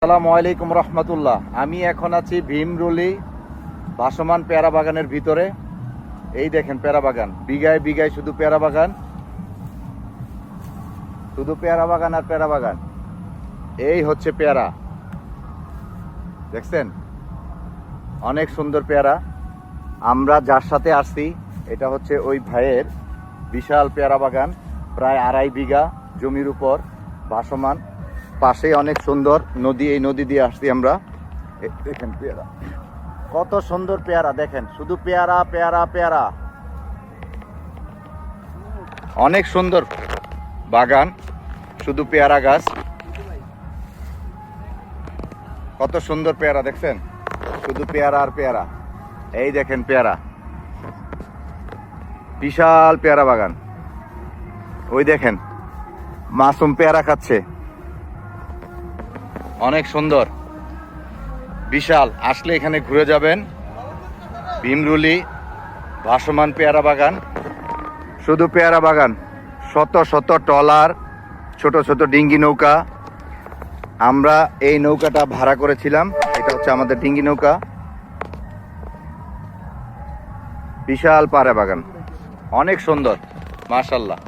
আসসালামু আলাইকুম রহমতুল্লাহ। আমি এখন আছি ভীমরুলি ভাসমান পেয়ারা বাগানের ভিতরে। এই দেখেন পেয়ারা বাগান, বিঘায় বিঘায় শুধু পেয়ারা বাগান, শুধু পেয়ারা বাগান আর পেয়ারা বাগান। এই হচ্ছে পেয়ারা, দেখছেন অনেক সুন্দর পেয়ারা। আমরা যার সাথে আসছি এটা হচ্ছে ওই ভাইয়ের বিশাল পেয়ারা বাগান, প্রায় 2.5 বিঘা জমির উপর ভাসমান, পাশে অনেক সুন্দর নদী। এই নদী দিয়ে আসছি আমরা। দেখেন পেয়ারা, কত সুন্দর পেয়ারা, দেখেন শুধু পেয়ারা পেয়ারা পেয়ারা। অনেক সুন্দর বাগান, শুধু পেয়ারা গাছ, কত সুন্দর পেয়ারা দেখছেন, শুধু পেয়ারা আর পেয়ারা। এই দেখেন পেয়ারা, বিশাল পেয়ারা বাগান। ওই দেখেন মাসুম পেয়ারা খাচ্ছে, অনেক সুন্দর বিশাল। আসলে এখানে ঘুরে যাবেন, ভীমরুলি ভাসমান পেয়ারা বাগান, শুধু পেয়ারা বাগান। শত শত ট্রলার, ছোট ছোট ডিঙ্গি নৌকা। আমরা এই নৌকাটা ভাড়া করেছিলাম, এটা হচ্ছে আমাদের ডিঙ্গি নৌকা। বিশাল পেয়ারা বাগান, অনেক সুন্দর, মাশাআল্লাহ।